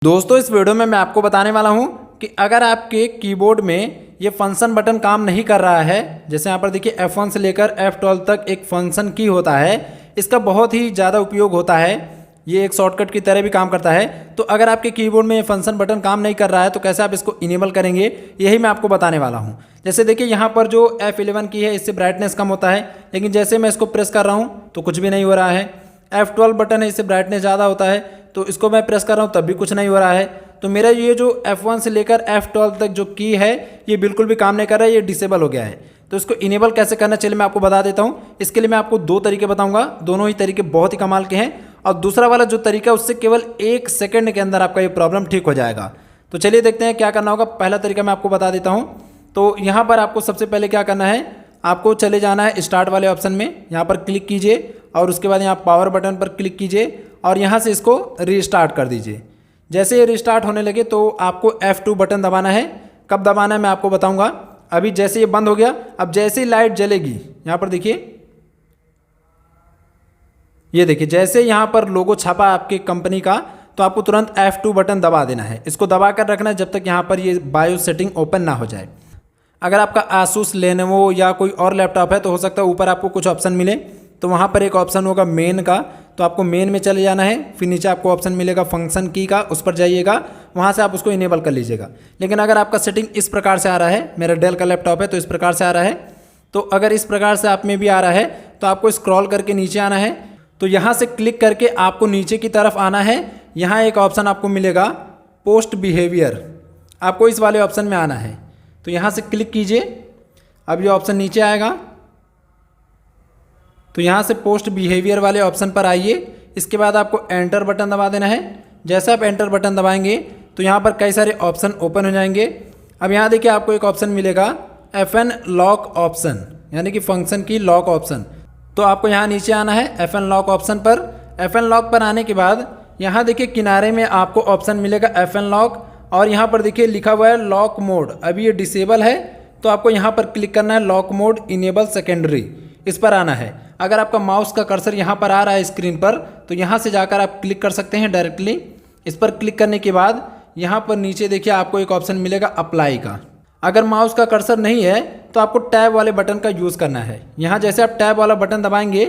दोस्तों इस वीडियो में मैं आपको बताने वाला हूं कि अगर आपके कीबोर्ड में ये फंक्शन बटन काम नहीं कर रहा है, जैसे यहाँ पर देखिए F1 से लेकर F12 तक एक फंक्शन की होता है, इसका बहुत ही ज़्यादा उपयोग होता है, ये एक शॉर्टकट की तरह भी काम करता है। तो अगर आपके कीबोर्ड में ये फंक्शन बटन काम नहीं कर रहा है तो कैसे आप इसको इनेबल करेंगे, यही मैं आपको बताने वाला हूँ। जैसे देखिए यहाँ पर जो F11 की है इससे ब्राइटनेस कम होता है, लेकिन जैसे मैं इसको प्रेस कर रहा हूँ तो कुछ भी नहीं हो रहा है। F12 बटन है, इससे ब्राइटनेस ज़्यादा होता है, तो इसको मैं प्रेस कर रहा हूँ तब भी कुछ नहीं हो रहा है। तो मेरा ये जो F1 से लेकर F12 तक जो की है ये बिल्कुल भी काम नहीं कर रहा है, ये डिसेबल हो गया है। तो इसको इनेबल कैसे करना चलिए मैं आपको बता देता हूँ। इसके लिए मैं आपको दो तरीके बताऊंगा, दोनों ही तरीके बहुत ही कमाल के हैं। और दूसरा वाला जो तरीका है उससे केवल 1 सेकंड के अंदर आपका ये प्रॉब्लम ठीक हो जाएगा। तो चलिए देखते हैं क्या करना होगा। पहला तरीका मैं आपको बता देता हूँ। तो यहाँ पर आपको सबसे पहले क्या करना है, आपको चले जाना है स्टार्ट वाले ऑप्शन में, यहाँ पर क्लिक कीजिए और उसके बाद यहाँ पावर बटन पर क्लिक कीजिए और यहाँ से इसको रीस्टार्ट कर दीजिए। जैसे ये रीस्टार्ट होने लगे तो आपको F2 बटन दबाना है। कब दबाना है मैं आपको बताऊंगा। अभी जैसे ये बंद हो गया, अब जैसे ही लाइट जलेगी यहाँ पर देखिए, ये देखिए जैसे यहाँ पर लोगो छापा आपके कंपनी का, तो आपको तुरंत F2 बटन दबा देना है। इसको दबा कर रखना है जब तक यहाँ पर ये बायोस सेटिंग ओपन ना हो जाए। अगर आपका आसूस लेनोवो या कोई और लैपटॉप है तो हो सकता है ऊपर आपको कुछ ऑप्शन मिले, तो वहाँ पर एक ऑप्शन होगा मेन का, तो आपको मेन में चले जाना है। फिर नीचे आपको ऑप्शन मिलेगा फंक्शन की का, उस पर जाइएगा, वहाँ से आप उसको इनेबल कर लीजिएगा। लेकिन अगर आपका सेटिंग इस प्रकार से आ रहा है, मेरा डेल का लैपटॉप है तो इस प्रकार से आ रहा है, तो अगर इस प्रकार से आप में भी आ रहा है तो आपको स्क्रॉल करके नीचे आना है। तो यहाँ से क्लिक करके आपको नीचे की तरफ आना है। यहाँ एक ऑप्शन आपको मिलेगा पोस्ट बिहेवियर, आपको इस वाले ऑप्शन में आना है। तो यहाँ से क्लिक कीजिए, अब ये ऑप्शन नीचे आएगा, तो यहाँ से पोस्ट बिहेवियर वाले ऑप्शन पर आइए। इसके बाद आपको एंटर बटन दबा देना है। जैसे आप एंटर बटन दबाएंगे तो यहाँ पर कई सारे ऑप्शन ओपन हो जाएंगे। अब यहाँ देखिए आपको एक ऑप्शन मिलेगा FN लॉक ऑप्शन, यानी कि फंक्शन की लॉक ऑप्शन। तो आपको यहाँ नीचे आना है FN लॉक ऑप्शन पर। FN लॉक पर आने के बाद यहाँ देखिए किनारे में आपको ऑप्शन मिलेगा FN लॉक, और यहाँ पर देखिए लिखा हुआ है लॉक मोड, अभी ये डिसेबल है, तो आपको यहाँ पर क्लिक करना है लॉक मोड इनेबल सेकेंडरी, इस पर आना है। अगर आपका माउस का कर्सर यहाँ पर आ रहा है स्क्रीन पर, तो यहाँ से जाकर आप क्लिक कर सकते हैं डायरेक्टली। इस पर क्लिक करने के बाद यहाँ पर नीचे देखिए आपको एक ऑप्शन मिलेगा अप्लाई का। अगर माउस का कर्सर नहीं है तो आपको टैब वाले बटन का यूज़ करना है। यहाँ जैसे आप टैब वाला बटन दबाएंगे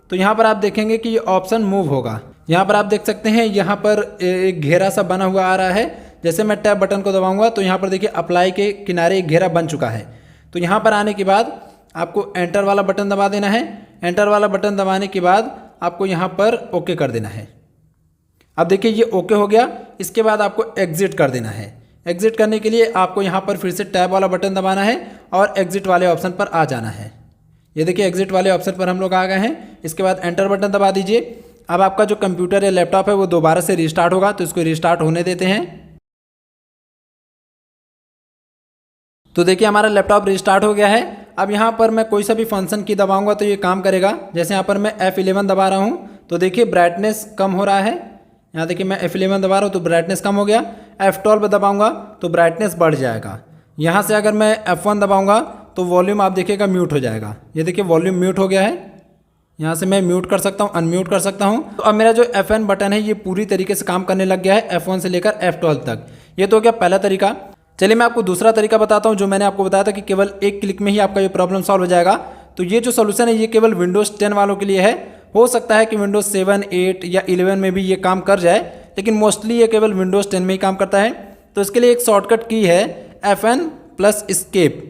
तो यहाँ पर आप देखेंगे कि ये ऑप्शन मूव होगा। यहाँ पर आप देख सकते हैं यहाँ पर एक घेरा सा बना हुआ आ रहा है। जैसे मैं टैब बटन को दबाऊंगा तो यहाँ पर देखिए अप्लाई के किनारे एक घेरा बन चुका है। तो यहाँ पर आने के बाद आपको एंटर वाला बटन दबा देना है। एंटर वाला बटन दबाने के बाद आपको यहाँ पर ओके कर देना है। अब देखिए ये ओके हो गया। इसके बाद आपको एग्जिट कर देना है। एग्जिट करने के लिए आपको यहाँ पर फिर से टैब वाला बटन दबाना है और एग्जिट वाले ऑप्शन पर आ जाना है। ये देखिए एग्जिट वाले ऑप्शन पर हम लोग आ गए हैं। इसके बाद एंटर बटन दबा दीजिए। अब आपका जो कंप्यूटर या लैपटॉप है वो दोबारा से रिस्टार्ट होगा, तो इसको रिस्टार्ट होने देते हैं। तो देखिए हमारा लैपटॉप रिस्टार्ट हो गया है। अब यहाँ पर मैं कोई सा भी फंक्शन की दबाऊंगा तो ये काम करेगा। जैसे यहाँ पर मैं F11 दबा रहा हूँ तो देखिए ब्राइटनेस कम हो रहा है। यहाँ देखिए मैं F11 दबा रहा हूँ तो ब्राइटनेस कम हो गया। F12 दबाऊंगा तो ब्राइटनेस बढ़ जाएगा। यहाँ से अगर मैं F1 दबाऊंगा तो वॉल्यूम आप देखिएगा म्यूट हो जाएगा। ये देखिए वॉल्यूम म्यूट हो गया है। यहाँ से मैं म्यूट कर सकता हूँ, अनम्यूट कर सकता हूँ। तो अब मेरा जो FN बटन है ये पूरी तरीके से काम करने लग गया है, F1 से लेकर F12 तक। ये तो हो गया पहला तरीका। चलिए मैं आपको दूसरा तरीका बताता हूँ, जो मैंने आपको बताया था कि केवल एक क्लिक में ही आपका ये प्रॉब्लम सॉल्व हो जाएगा। तो ये जो सोल्यूशन है ये केवल विंडोज़ 10 वालों के लिए है। हो सकता है कि विंडोज़ 7, 8 या 11 में भी ये काम कर जाए, लेकिन मोस्टली ये केवल विंडोज़ 10 में ही काम करता है। तो इसके लिए एक शॉर्टकट की है FN+Escape।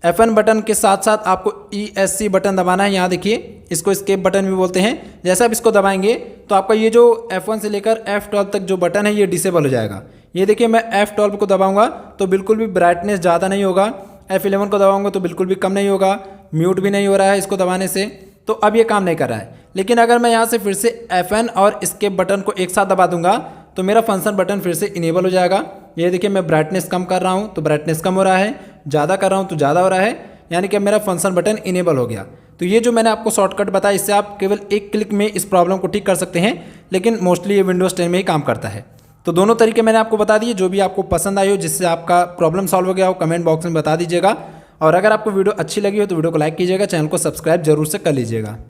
FN बटन के साथ साथ आपको ESC बटन दबाना है। यहाँ देखिए इसको एस्केप बटन भी बोलते हैं। जैसे आप इसको दबाएंगे तो आपका ये जो F1 से लेकर F12 तक जो बटन है ये डिसेबल हो जाएगा। ये देखिए मैं F12 को दबाऊंगा तो बिल्कुल भी ब्राइटनेस ज़्यादा नहीं होगा। F11 को दबाऊंगा तो बिल्कुल भी कम नहीं होगा। म्यूट भी नहीं हो रहा है इसको दबाने से, तो अब ये काम नहीं कर रहा है। लेकिन अगर मैं यहाँ से फिर से FN और एस्केप बटन को एक साथ दबा दूंगा तो मेरा फंक्शन बटन फिर से इनेबल हो जाएगा। ये देखिए मैं ब्राइटनेस कम कर रहा हूँ तो ब्राइटनेस कम हो रहा है, ज़्यादा कर रहा हूँ तो ज़्यादा हो रहा है, यानी कि मेरा फंक्शन बटन इनेबल हो गया। तो ये जो मैंने आपको शॉर्टकट बताया इससे आप केवल एक क्लिक में इस प्रॉब्लम को ठीक कर सकते हैं, लेकिन मोस्टली ये विंडोज़ 10 में ही काम करता है। तो दोनों तरीके मैंने आपको बता दिए। जो भी आपको पसंद आई हो, जिससे आपका प्रॉब्लम सॉल्व हो गया हो, कमेंट बॉक्स में बता दीजिएगा। और अगर आपको वीडियो अच्छी लगी हो तो वीडियो को लाइक कीजिएगा, चैनल को सब्सक्राइब जरूर से कर लीजिएगा।